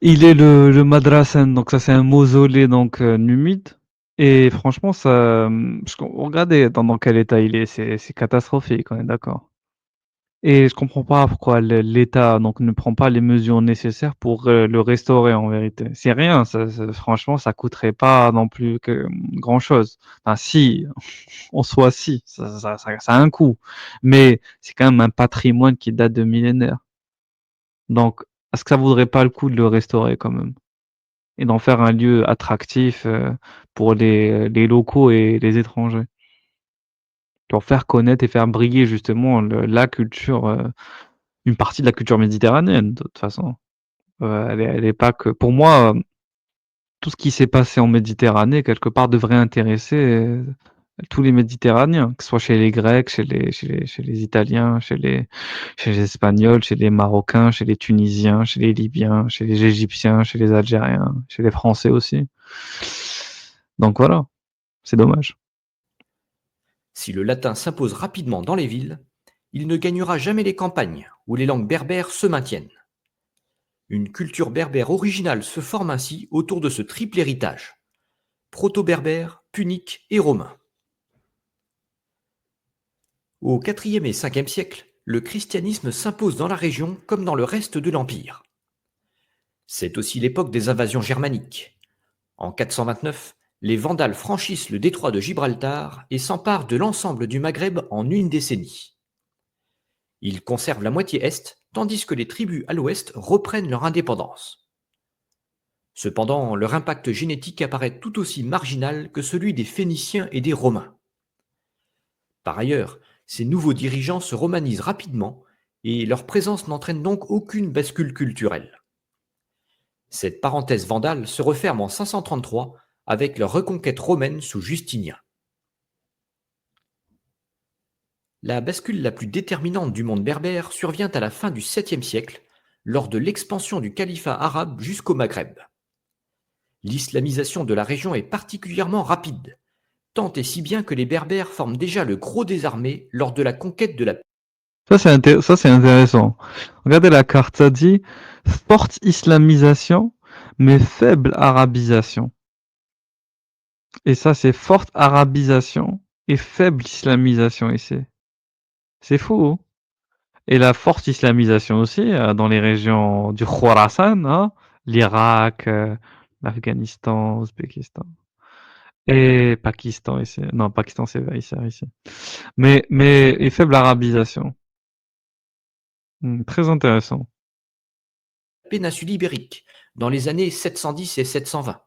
A: il est le Madrasan. Donc ça, c'est un mausolée donc numide. Et franchement, regardez dans quel état il est. C'est catastrophique, on est d'accord. et je comprends pas pourquoi l'État donc ne prend pas les mesures nécessaires pour, le restaurer en vérité. C'est rien, ça franchement ça coûterait pas non plus que grand-chose. Enfin si, en soi si, ça a un coût, mais c'est quand même un patrimoine qui date de millénaires. Donc est-ce que ça vaudrait pas le coup de le restaurer quand même? Et d'en faire un lieu attractif, pour les locaux et les étrangers? Pour faire connaître et faire briller justement la culture, une partie de la culture méditerranéenne de toute façon. Elle est pas que pour moi, tout ce qui s'est passé en Méditerranée quelque part devrait intéresser, tous les Méditerranéens, que ce soit chez les Grecs, chez les Italiens, chez les Espagnols, chez les Marocains, chez les Tunisiens, chez les Libyens, chez les Égyptiens, chez les Algériens, chez les Français aussi. Donc voilà, c'est dommage.
B: Si le latin s'impose rapidement dans les villes, il ne gagnera jamais les campagnes où les langues berbères se maintiennent. Une culture berbère originale se forme ainsi autour de ce triple héritage, proto-berbère, punique et romain. Au IVe et Ve siècle, le christianisme s'impose dans la région comme dans le reste de l'Empire. C'est aussi l'époque des invasions germaniques. En 429, les Vandales franchissent le détroit de Gibraltar et s'emparent de l'ensemble du Maghreb en une décennie. Ils conservent la moitié est, tandis que les tribus à l'ouest reprennent leur indépendance. Cependant, leur impact génétique apparaît tout aussi marginal que celui des Phéniciens et des Romains. Par ailleurs, ces nouveaux dirigeants se romanisent rapidement et leur présence n'entraîne donc aucune bascule culturelle. Cette parenthèse vandale se referme en 533 avec la reconquête romaine sous Justinien. La bascule la plus déterminante du monde berbère survient à la fin du 7e siècle, lors de l'expansion du califat arabe jusqu'au Maghreb. L'islamisation de la région est particulièrement rapide, tant et si bien que les Berbères forment déjà le gros des armées lors de la conquête de la...
A: Ça c'est intéressant. Regardez la carte, ça dit forte islamisation, mais faible arabisation. Et ça, c'est forte arabisation et faible islamisation ici. C'est fou, hein. Et la forte islamisation aussi, dans les régions du Khorasan, hein, l'Irak, l'Afghanistan, l'Ouzbékistan et Pakistan ici. Non, Pakistan c'est ici. Mais et faible arabisation. Très intéressant.
B: péninsule ibérique, dans les années 710 et 720.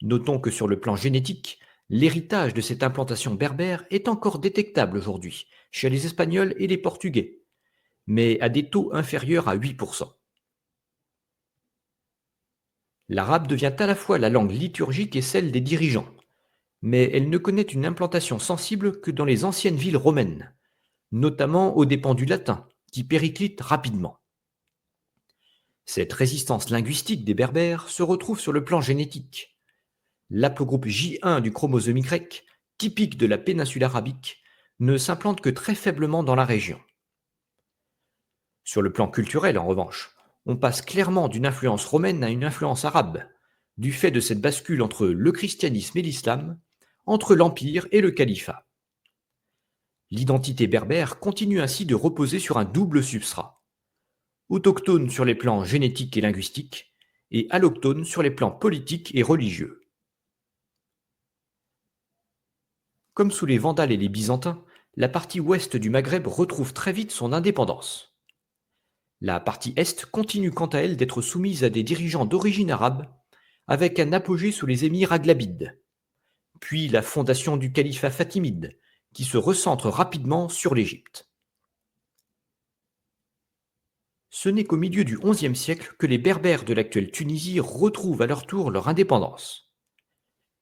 B: Notons que sur le plan génétique, l'héritage de cette implantation berbère est encore détectable aujourd'hui chez les Espagnols et les Portugais, mais à des taux inférieurs à 8%. L'arabe devient à la fois la langue liturgique et celle des dirigeants, mais elle ne connaît une implantation sensible que dans les anciennes villes romaines, notamment aux dépens du latin, qui périclite rapidement. Cette résistance linguistique des Berbères se retrouve sur le plan génétique. L'aplogroupe J1 du chromosome Y, typique de la péninsule arabique, ne s'implante que très faiblement dans la région. Sur le plan culturel, en revanche, on passe clairement d'une influence romaine à une influence arabe, du fait de cette bascule entre le christianisme et l'islam, entre l'empire et le califat. L'identité berbère continue ainsi de reposer sur un double substrat, autochtone sur les plans génétiques et linguistiques, et alloctone sur les plans politiques et religieux. Comme sous les Vandales et les Byzantins, la partie ouest du Maghreb retrouve très vite son indépendance. La partie est continue quant à elle d'être soumise à des dirigeants d'origine arabe, avec un apogée sous les émirs aghlabides, puis la fondation du califat fatimide, qui se recentre rapidement sur l'Égypte. Ce n'est qu'au milieu du XIe siècle que les Berbères de l'actuelle Tunisie retrouvent à leur tour leur indépendance.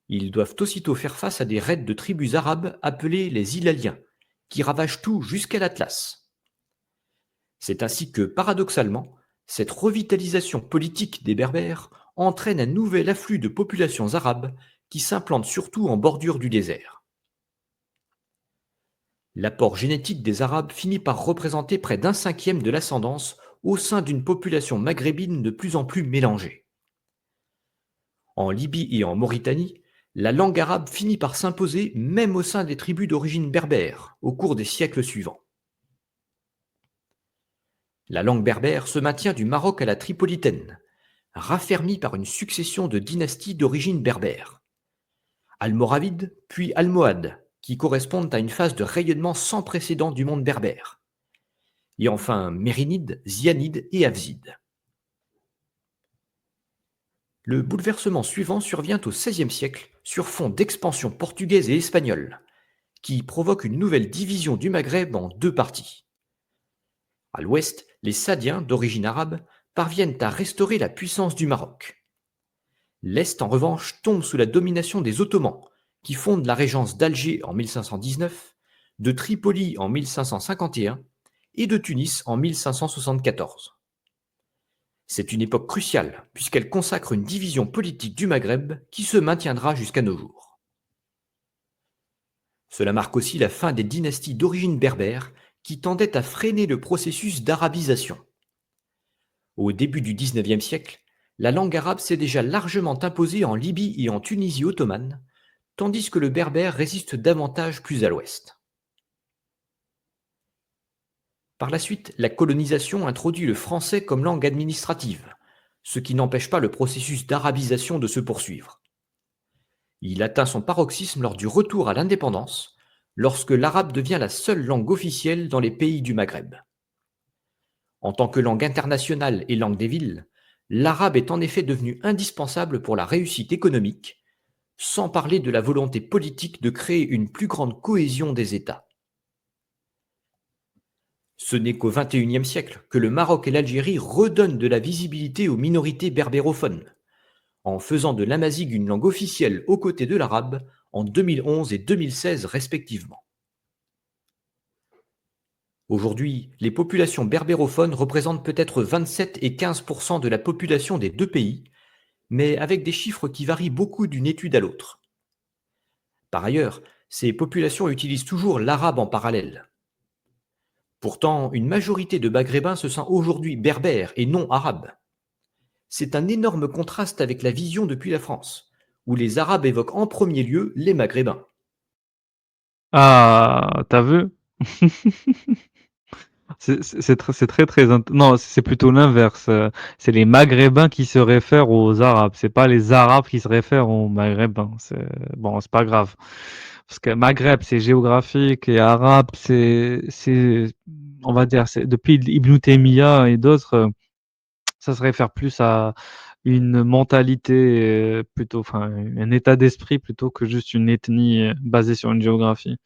B: Ils doivent aussitôt faire face à des raids de tribus arabes appelées les Hilaliens, qui ravagent tout jusqu'à l'Atlas. C'est ainsi que, paradoxalement, cette revitalisation politique des Berbères entraîne un nouvel afflux de populations arabes qui s'implantent surtout en bordure du désert. L'apport génétique des Arabes finit par représenter près d'un cinquième de l'ascendance au sein d'une population maghrébine de plus en plus mélangée. En Libye et en Mauritanie, la langue arabe finit par s'imposer même au sein des tribus d'origine berbère au cours des siècles suivants. La langue berbère se maintient du Maroc à la Tripolitaine, raffermie par une succession de dynasties d'origine berbère. Almoravide, puis almohade, qui correspondent à une phase de rayonnement sans précédent du monde berbère. Et enfin mérinide, zianide et afzide. Le bouleversement suivant survient au XVIe siècle sur fond d'expansion portugaise et espagnole, qui provoque une nouvelle division du Maghreb en deux parties. À l'ouest, les Saadiens, d'origine arabe, parviennent à restaurer la puissance du Maroc. L'Est, en revanche, tombe sous la domination des Ottomans, qui fondent la régence d'Alger en 1519, de Tripoli en 1551 et de Tunis en 1574. C'est une époque cruciale, puisqu'elle consacre une division politique du Maghreb qui se maintiendra jusqu'à nos jours. Cela marque aussi la fin des dynasties d'origine berbère qui tendaient à freiner le processus d'arabisation. Au début du XIXe siècle, la langue arabe s'est déjà largement imposée en Libye et en Tunisie ottomane, tandis que le berbère résiste davantage plus à l'ouest. Par la suite, la colonisation introduit le français comme langue administrative, ce qui n'empêche pas le processus d'arabisation de se poursuivre. Il atteint son paroxysme lors du retour à l'indépendance, lorsque l'arabe devient la seule langue officielle dans les pays du Maghreb. En tant que langue internationale et langue des villes, l'arabe est en effet devenu indispensable pour la réussite économique, sans parler de la volonté politique de créer une plus grande cohésion des États. Ce n'est qu'au XXIe siècle que le Maroc et l'Algérie redonnent de la visibilité aux minorités berbérophones, en faisant de l'amazigh une langue officielle aux côtés de l'arabe en 2011 et 2016 respectivement. Aujourd'hui, les populations berbérophones représentent peut-être 27 et 15% de la population des deux pays, mais avec des chiffres qui varient beaucoup d'une étude à l'autre. Par ailleurs, ces populations utilisent toujours l'arabe en parallèle. Pourtant, une majorité de Maghrébins se sent aujourd'hui berbères et non arabes. C'est un énorme contraste avec la vision depuis la France, où les Arabes évoquent en premier lieu les Maghrébins.
A: Ah, t'as vu? C'est très très non, c'est plutôt l'inverse. C'est les Maghrébins qui se réfèrent aux Arabes. C'est pas les Arabes qui se réfèrent aux Maghrébins. C'est bon, c'est pas grave. Parce que Maghreb, c'est géographique et Arabe, on va dire, c'est depuis Ibn Taymiyyah et d'autres, ça se réfère plus à une mentalité plutôt, enfin, un état d'esprit plutôt que juste une ethnie basée sur une géographie.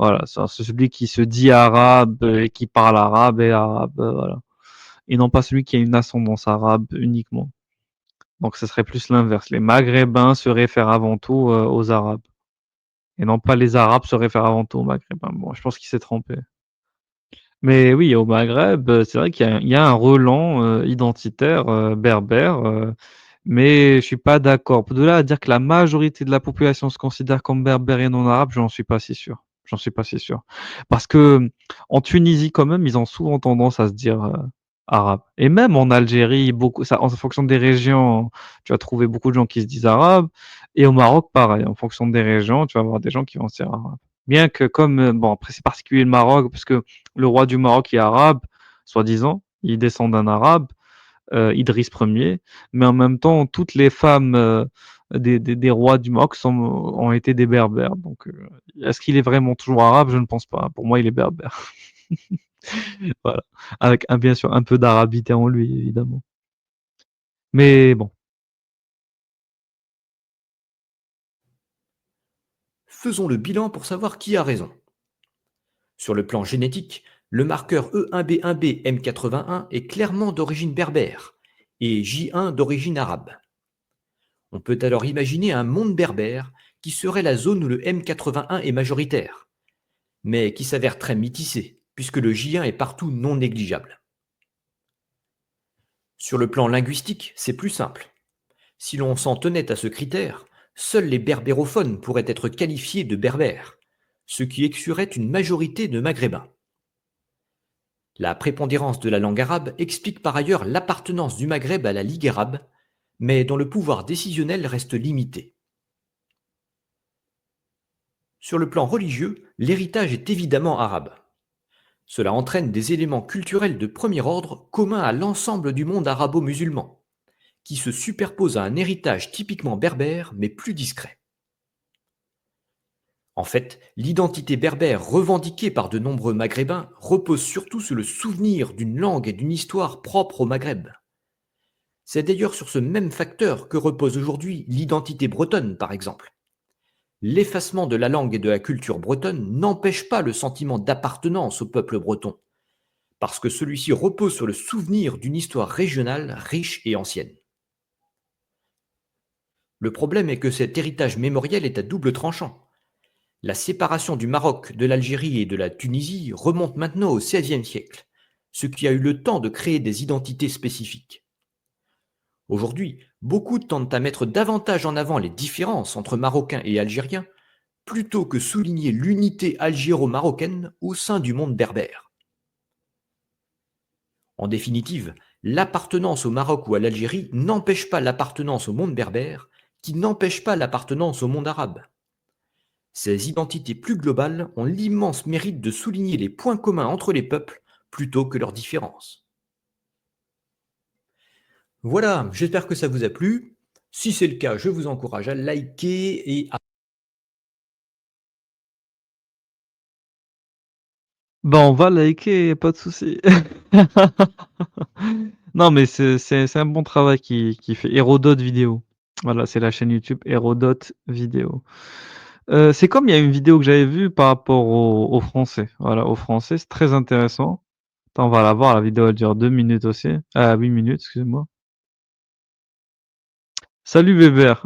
A: Voilà, c'est celui qui se dit arabe et qui parle arabe et arabe, voilà. Et non pas celui qui a une ascendance arabe uniquement. Donc ce serait plus l'inverse. Les Maghrébins se réfèrent avant tout aux Arabes. Et non pas les Arabes se réfèrent avant tout aux Maghrébins. Bon, je pense qu'il s'est trompé. Mais oui, au Maghreb, c'est vrai qu'il y a un relan identitaire berbère, mais je suis pas d'accord. De là à dire que la majorité de la population se considère comme berbère et non arabe, j'en suis pas si sûr. J'en suis pas si sûr. Parce que en Tunisie, quand même, ils ont souvent tendance à se dire arabe. Et même en Algérie, beaucoup, ça, en fonction des régions, tu vas trouver beaucoup de gens qui se disent arabes. Et au Maroc, pareil, en fonction des régions, tu vas avoir des gens qui vont se dire arabe. Bien que comme, bon, après c'est particulier le Maroc, parce que le roi du Maroc est arabe, soi-disant, il descend d'un arabe, Idriss Ier, mais en même temps, toutes les femmes des rois du Maroc ont été des berbères. Donc, est-ce qu'il est vraiment toujours arabe? Je ne pense pas. Pour moi, il est berbère. Voilà. Avec bien sûr un peu d'arabité en lui, évidemment. Mais bon.
B: Faisons le bilan pour savoir qui a raison. Sur le plan génétique, le marqueur E1B1B M81 est clairement d'origine berbère et J1 d'origine arabe. On peut alors imaginer un monde berbère qui serait la zone où le M81 est majoritaire, mais qui s'avère très métissé, puisque le J1 est partout non négligeable. Sur le plan linguistique, c'est plus simple. Si l'on s'en tenait à ce critère, seuls les berbérophones pourraient être qualifiés de berbères, ce qui exclurait une majorité de maghrébins. La prépondérance de la langue arabe explique par ailleurs l'appartenance du Maghreb à la Ligue arabe, mais dont le pouvoir décisionnel reste limité. Sur le plan religieux, l'héritage est évidemment arabe. Cela entraîne des éléments culturels de premier ordre communs à l'ensemble du monde arabo-musulman, qui se superposent à un héritage typiquement berbère mais plus discret. En fait, l'identité berbère revendiquée par de nombreux Maghrébins repose surtout sur le souvenir d'une langue et d'une histoire propre au Maghreb. C'est d'ailleurs sur ce même facteur que repose aujourd'hui l'identité bretonne, par exemple. L'effacement de la langue et de la culture bretonne n'empêche pas le sentiment d'appartenance au peuple breton, parce que celui-ci repose sur le souvenir d'une histoire régionale riche et ancienne. Le problème est que cet héritage mémoriel est à double tranchant. La séparation du Maroc, de l'Algérie et de la Tunisie remonte maintenant au XVIe siècle, ce qui a eu le temps de créer des identités spécifiques. Aujourd'hui, beaucoup tendent à mettre davantage en avant les différences entre Marocains et Algériens plutôt que souligner l'unité algéro-marocaine au sein du monde berbère. En définitive, l'appartenance au Maroc ou à l'Algérie n'empêche pas l'appartenance au monde berbère, qui n'empêche pas l'appartenance au monde arabe. Ces identités plus globales ont l'immense mérite de souligner les points communs entre les peuples plutôt que leurs différences. Voilà, j'espère que ça vous a plu. Si c'est le cas, je vous encourage à liker et à...
A: Bah, on va liker, y a pas de souci. Non, mais c'est un bon travail qui fait Hérodote Vidéo. Voilà, c'est la chaîne YouTube Hérodote Vidéo. C'est comme il y a une vidéo que j'avais vue par rapport aux Français. Voilà, aux Français, c'est très intéressant. Attends, on va la voir, la vidéo elle dure 2 minutes aussi. 8 minutes, excuse-moi. Salut Bébert.